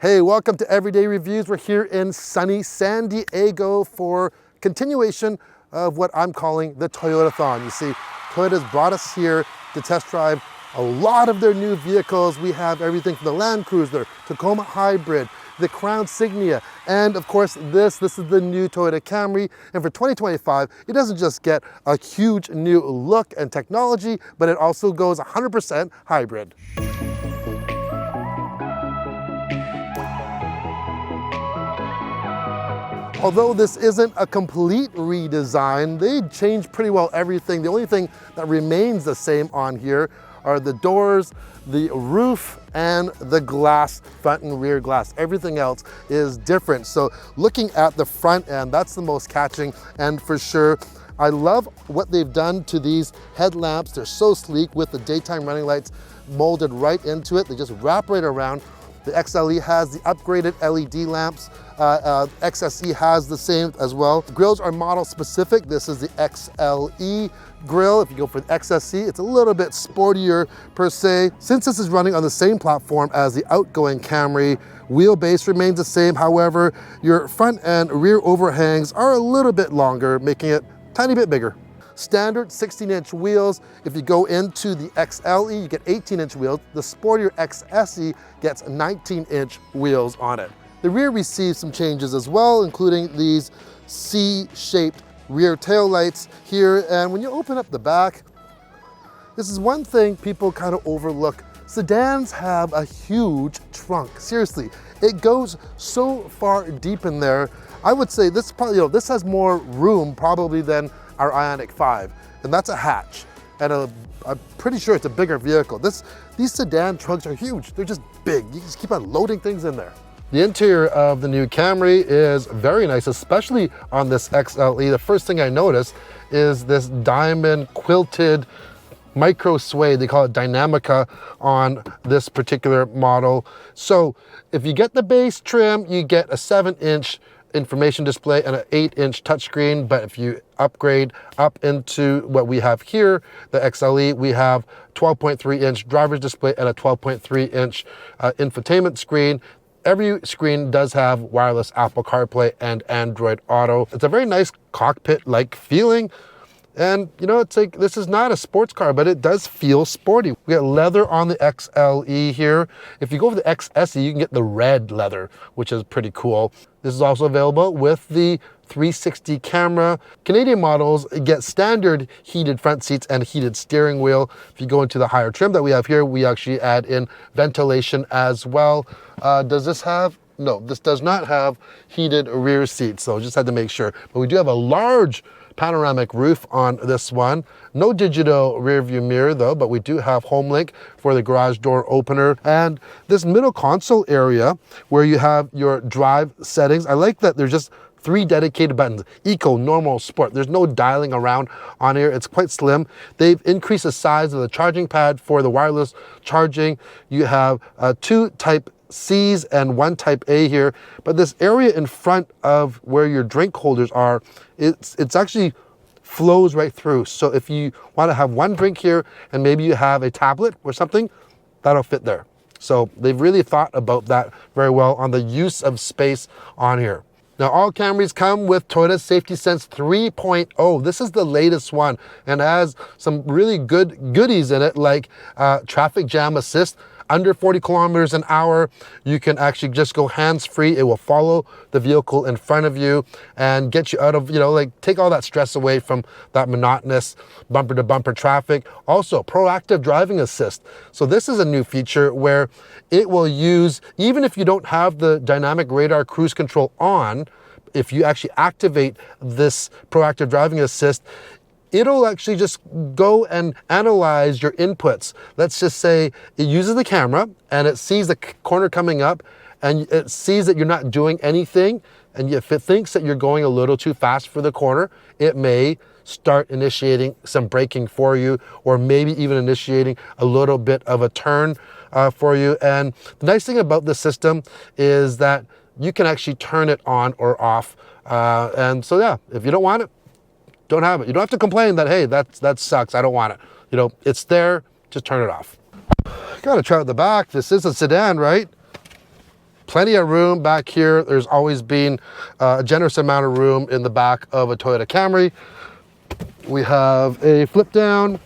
Hey, welcome to Everyday Reviews. We're here in sunny San Diego for continuation of what I'm calling the Toyota-thon. You see, Toyota's brought us here to test drive a lot of their new vehicles. We have everything from the Land Cruiser, Tacoma Hybrid, the Crown Signia, and of course this is the new Toyota Camry. And for 2025, it doesn't just get a huge new look and technology, but it also goes 100% hybrid. Although this isn't a complete redesign, they changed pretty well everything. The only thing that remains the same on here are the doors, the roof, and the glass, front and rear glass. Everything else is different. So looking at the front end, that's the most catching, and for sure, I love what they've done to these headlamps. They're so sleek with the daytime running lights molded right into it. They just wrap right around. The XLE has the upgraded LED lamps. XSE has the same as well. The grills are model specific. This is the XLE grill. If you go for the XSE, it's a little bit sportier per se. Since this is running on the same platform as the outgoing Camry, wheelbase remains the same. However, your front and rear overhangs are a little bit longer, making it a tiny bit bigger. Standard 16-inch wheels. If you go into the XLE, you get 18-inch wheels. The sportier XSE gets 19-inch wheels on it. The rear receives some changes as well, including these C-shaped rear tail lights here. And when you open up the back, this is one thing people kind of overlook. Sedans have a huge trunk. Seriously, it goes so far deep in there. I would say this probably, this has more room probably than our Ioniq 5, and that's a hatch. And I'm pretty sure it's a bigger vehicle. These sedan trunks are huge. They're just big. You just keep on loading things in there. The interior of the new Camry is very nice, especially on this XLE. The first thing I notice is this diamond quilted micro suede, they call it Dynamica on this particular model. So if you get the base trim, you get a 7-inch information display and an 8-inch touchscreen. But if you upgrade up into what we have here, the XLE, we have 12.3-inch driver's display and a 12.3-inch infotainment screen. Every screen does have wireless Apple CarPlay and Android Auto. It's a very nice cockpit-like feeling. And you know, it's like, this is not a sports car, but it does feel sporty. We got leather on the XLE here. If you go for the XSE, you can get the red leather, which is pretty cool. This is also available with the 360 camera. Canadian models get standard heated front seats and heated steering wheel. If you go into the higher trim that we have here, we actually add in ventilation as well. Does this have? No, this does not have heated rear seats, so just had to make sure. But we do have a large panoramic roof on this one. No digital rear view mirror though, but we do have HomeLink for the garage door opener. And this middle console area where you have your drive settings, I like that there's just 3 dedicated buttons: Eco, Normal, Sport. There's no dialing around on here. It's quite slim. They've increased the size of the charging pad for the wireless charging. You have 2 Type C's and 1 Type A here, but this area in front of where your drink holders are, it's actually flows right through. So if you want to have one drink here and maybe you have a tablet or something, that'll fit there. So they've really thought about that very well on the use of space on here. Now, all Camrys come with Toyota Safety Sense 3.0. This is the latest one and has some really good goodies in it, like traffic jam assist. Under 40 kilometers an hour, you can actually just go hands-free. It will follow the vehicle in front of you and get you out of, take all that stress away from that monotonous bumper-to-bumper traffic. Also, proactive driving assist. So this is a new feature where it will use, even if you don't have the dynamic radar cruise control on, if you actually activate this proactive driving assist, it'll actually just go and analyze your inputs. Let's just say it uses the camera and it sees the corner coming up and it sees that you're not doing anything. And if it thinks that you're going a little too fast for the corner, it may start initiating some braking for you, or maybe even initiating a little bit of a turn for you. And the nice thing about this system is that you can actually turn it on or off. And so yeah, if you don't want it, don't have it. You don't have to complain that, hey, that sucks, I don't want it. It's there, just turn it off. Gotta try out the back. This is a sedan, right? Plenty of room back here. There's always been a generous amount of room in the back of a Toyota Camry. We have a flip down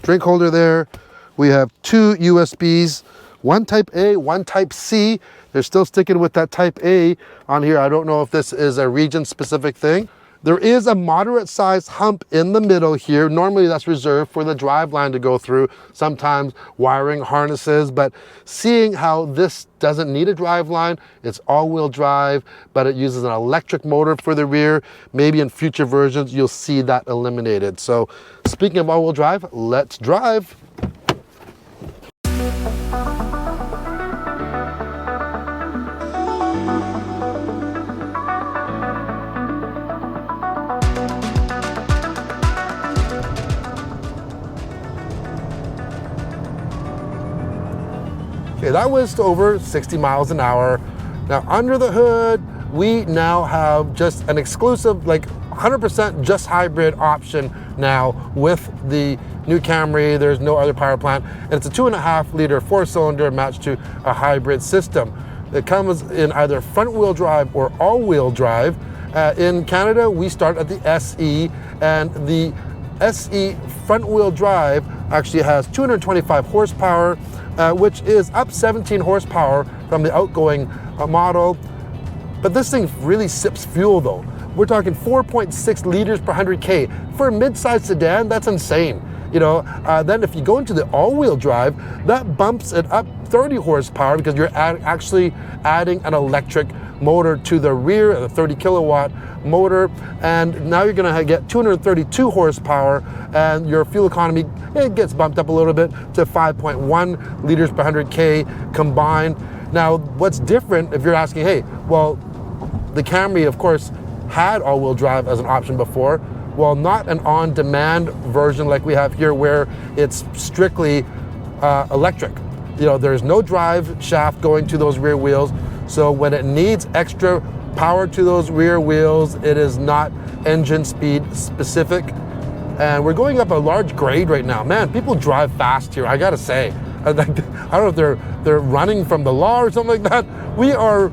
drink holder there. We have 2 USBs, one type A, one type C. They're still sticking with that type A on here. I don't know if this is a region specific thing. There is a moderate sized hump in the middle here. Normally that's reserved for the driveline to go through, sometimes wiring harnesses, but seeing how this doesn't need a driveline, it's all-wheel drive, but it uses an electric motor for the rear. Maybe in future versions, you'll see that eliminated. So speaking of all-wheel drive, let's drive. Okay, that was over 60 miles an hour. Now under the hood, we now have just an exclusive, like 100% just hybrid option now with the new Camry. There's no other power plant, and it's a 2.5 liter 4-cylinder matched to a hybrid system. It comes in either front wheel drive or all wheel drive. In Canada, we start at the SE, and the SE front wheel drive actually has 225 horsepower, which is up 17 horsepower from the outgoing model. But this thing really sips fuel though. We're talking 4.6 liters per 100K. For a mid-sized sedan, that's insane. You know, then if you go into the all-wheel drive, that bumps it up 30 horsepower because you're actually adding an electric motor to the rear, a 30 kilowatt motor, and now you're gonna get 232 horsepower, and your fuel economy, it gets bumped up a little bit to 5.1 liters per 100K combined. Now, what's different if you're asking, hey, well, the Camry, of course, had all-wheel drive as an option before. Well, not an on-demand version like we have here where it's strictly electric. You know, there's no drive shaft going to those rear wheels. So when it needs extra power to those rear wheels, it is not engine speed specific. And we're going up a large grade right now. Man, people drive fast here, I gotta say. I don't know if they're running from the law or something like that. We are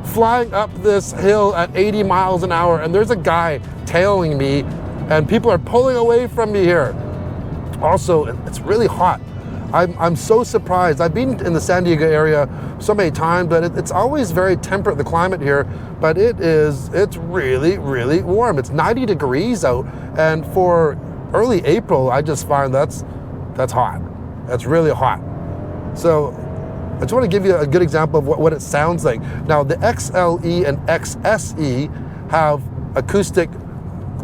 flying up this hill at 80 miles an hour, and there's a guy tailing me, and people are pulling away from me here. Also, it's really hot. I'm so surprised. I've been in the San Diego area so many times, but it's always very temperate, the climate here, but it's really, really warm. It's 90 degrees out, and for early April, I just find that's hot. That's really hot. So I just want to give you a good example of what it sounds like. Now, the XLE and XSE have acoustic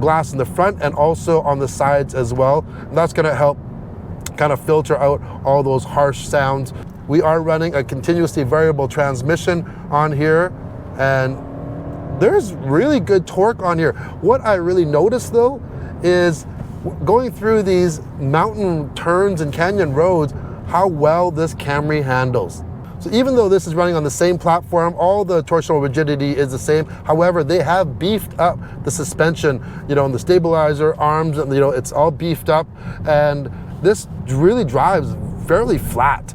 glass in the front and also on the sides as well. And that's going to help kind of filter out all those harsh sounds. We are running a continuously variable transmission on here, and there's really good torque on here. What I really noticed though is going through these mountain turns and canyon roads, how well this Camry handles. So even though this is running on the same platform, all the torsional rigidity is the same. However, they have beefed up the suspension, you know, and the stabilizer arms, and you know, it's all beefed up, and this really drives fairly flat.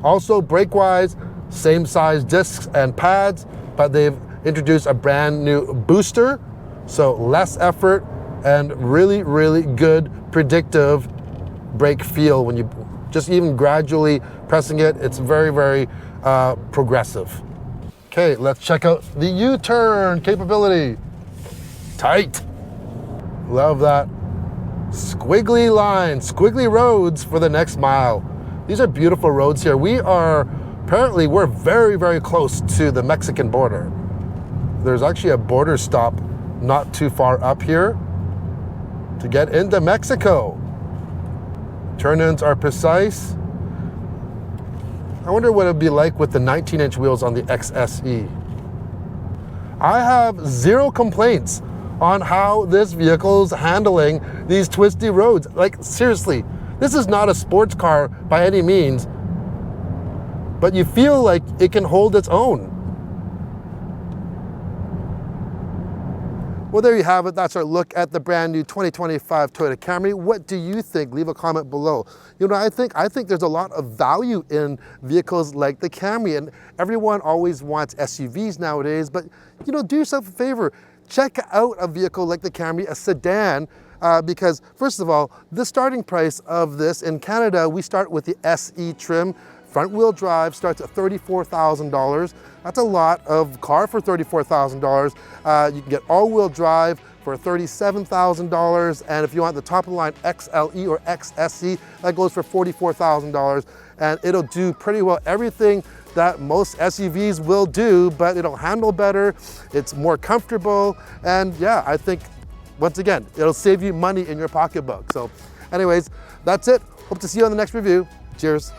Also, brake-wise, same size discs and pads, but they've introduced a brand new booster, so less effort and really, really good predictive brake feel when you just even gradually pressing it. It's very, very progressive. Okay, let's check out the U-turn capability. Tight. Love that. Squiggly lines, squiggly roads for the next mile. These are beautiful roads here. We're very, very close to the Mexican border. There's actually a border stop not too far up here to get into Mexico. Turn-ins are precise. I wonder what it'd be like with the 19-inch wheels on the XSE. I have zero complaints on how this vehicle's handling these twisty roads. Like, seriously, this is not a sports car by any means, but you feel like it can hold its own. Well, there you have it. That's our look at the brand new 2025 Toyota Camry. What do you think? Leave a comment below. You know, I think there's a lot of value in vehicles like the Camry, and everyone always wants SUVs nowadays, but you know, do yourself a favor. Check out a vehicle like the Camry, a sedan, because first of all, the starting price of this in Canada, we start with the SE trim. Front wheel drive starts at $34,000. That's a lot of car for $34,000. You can get all wheel drive for $37,000. And if you want the top of the line XLE or XSE, that goes for $44,000. And it'll do pretty well everything that most SUVs will do, but it'll handle better. It's more comfortable. And yeah, I think, once again, it'll save you money in your pocketbook. So anyways, that's it. Hope to see you on the next review. Cheers.